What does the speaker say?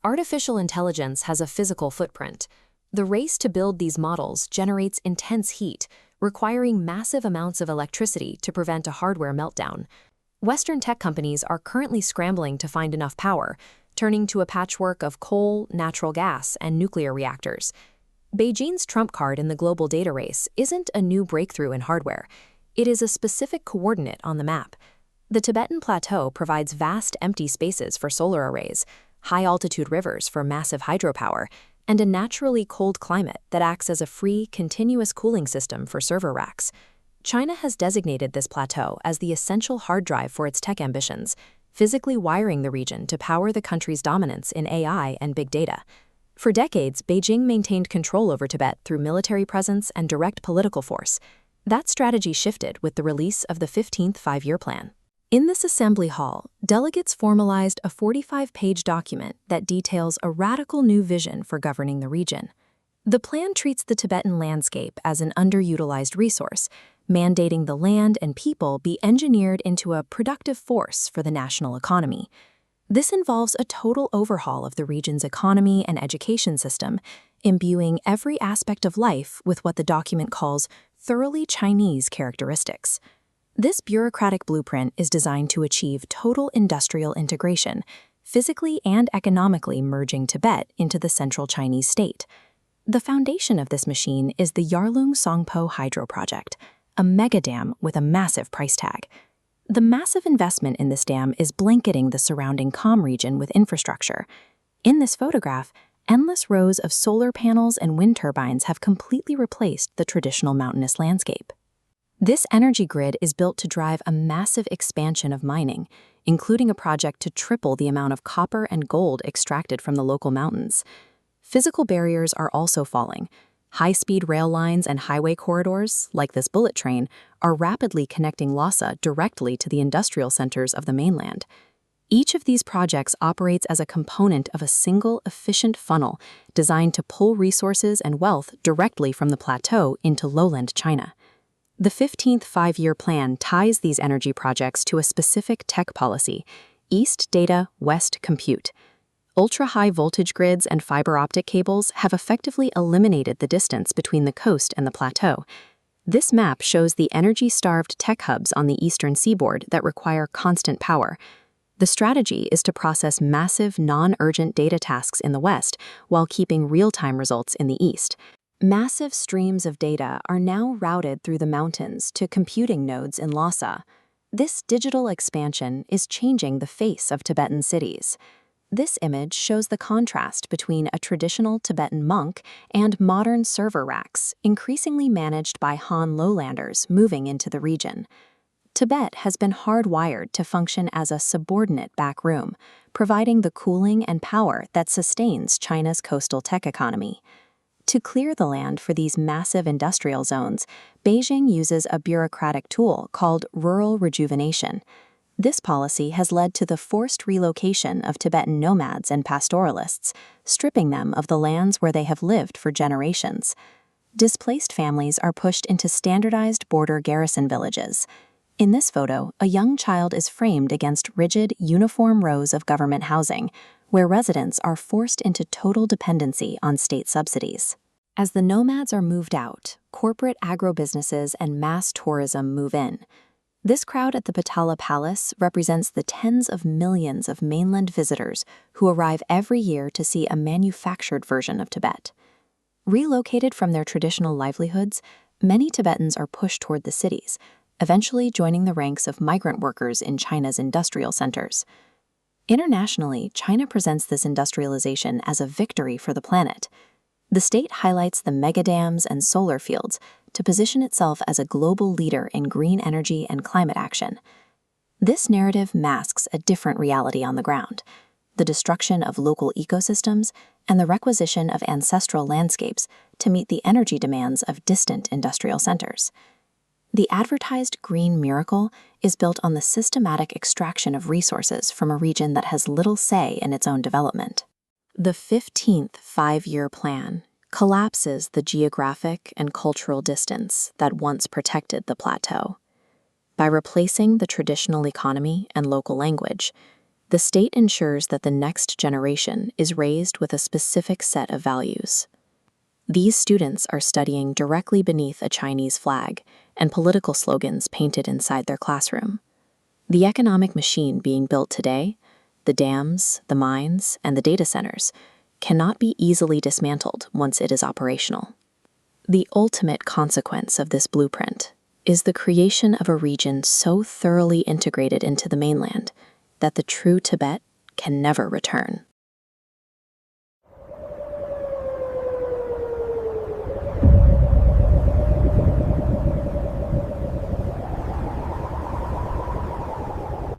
Artificial intelligence has a physical footprint. The race to build these models generates intense heat, requiring massive amounts of electricity to prevent a hardware meltdown. Western tech companies are currently scrambling to find enough power, turning to a patchwork of coal, natural gas, and nuclear reactors. Beijing's trump card in the global data race isn't a new breakthrough in hardware. It is a specific coordinate on the map. The Tibetan Plateau provides vast empty spaces for solar arrays, high-altitude rivers for massive hydropower, and a naturally cold climate that acts as a free, continuous cooling system for server racks. China has designated this plateau as the essential hard drive for its tech ambitions, physically wiring the region to power the country's dominance in AI and big data. For decades, Beijing maintained control over Tibet through military presence and direct political force. That strategy shifted with the release of the 15th Five-Year Plan. In this assembly hall, delegates formalized a 45-page document that details a radical new vision for governing the region. The plan treats the Tibetan landscape as an underutilized resource, mandating the land and people be engineered into a productive force for the national economy. This involves a total overhaul of the region's economy and education system, imbuing every aspect of life with what the document calls thoroughly Chinese characteristics. This bureaucratic blueprint is designed to achieve total industrial integration, physically and economically merging Tibet into the central Chinese state. The foundation of this machine is the Yarlung Songpo Hydro Project, a mega dam with a massive price tag. The massive investment in this dam is blanketing the surrounding Kham region with infrastructure. In this photograph, endless rows of solar panels and wind turbines have completely replaced the traditional mountainous landscape. This energy grid is built to drive a massive expansion of mining, including a project to triple the amount of copper and gold extracted from the local mountains. Physical barriers are also falling. High-speed rail lines and highway corridors, like this bullet train, are rapidly connecting Lhasa directly to the industrial centers of the mainland. Each of these projects operates as a component of a single, efficient funnel designed to pull resources and wealth directly from the plateau into lowland China. The 15th Five-Year Plan ties these energy projects to a specific tech policy: East Data, West Compute. Ultra-high voltage grids and fiber optic cables have effectively eliminated the distance between the coast and the plateau. This map shows the energy-starved tech hubs on the eastern seaboard that require constant power. The strategy is to process massive, non-urgent data tasks in the west while keeping real-time results in the east. Massive streams of data are now routed through the mountains to computing nodes in Lhasa. This digital expansion is changing the face of Tibetan cities. This image shows the contrast between a traditional Tibetan monk and modern server racks, increasingly managed by Han lowlanders moving into the region. Tibet has been hardwired to function as a subordinate back room, providing the cooling and power that sustains China's coastal tech economy. To clear the land for these massive industrial zones, Beijing uses a bureaucratic tool called rural rejuvenation. This policy has led to the forced relocation of Tibetan nomads and pastoralists, stripping them of the lands where they have lived for generations. Displaced families are pushed into standardized border garrison villages. In this photo, a young child is framed against rigid, uniform rows of government housing, where residents are forced into total dependency on state subsidies. As the nomads are moved out, corporate agrobusinesses and mass tourism move in. This crowd at the Potala Palace represents the tens of millions of mainland visitors who arrive every year to see a manufactured version of Tibet. Relocated from their traditional livelihoods, many Tibetans are pushed toward the cities, eventually joining the ranks of migrant workers in China's industrial centers. Internationally, China presents this industrialization as a victory for the planet. The state highlights the megadams and solar fields to position itself as a global leader in green energy and climate action. This narrative masks a different reality on the ground: the destruction of local ecosystems and the requisition of ancestral landscapes to meet the energy demands of distant industrial centers. The advertised green miracle is built on the systematic extraction of resources from a region that has little say in its own development. The 15th Five-Year Plan collapses the geographic and cultural distance that once protected the plateau. By replacing the traditional economy and local language, The state ensures that the next generation is raised with a specific set of values. These students are studying directly beneath a Chinese flag and political slogans painted inside their classroom. The economic machine being built today, the dams, the mines, and the data centers, cannot be easily dismantled once it is operational. The ultimate consequence of this blueprint is the creation of a region so thoroughly integrated into the mainland that the true Tibet can never return.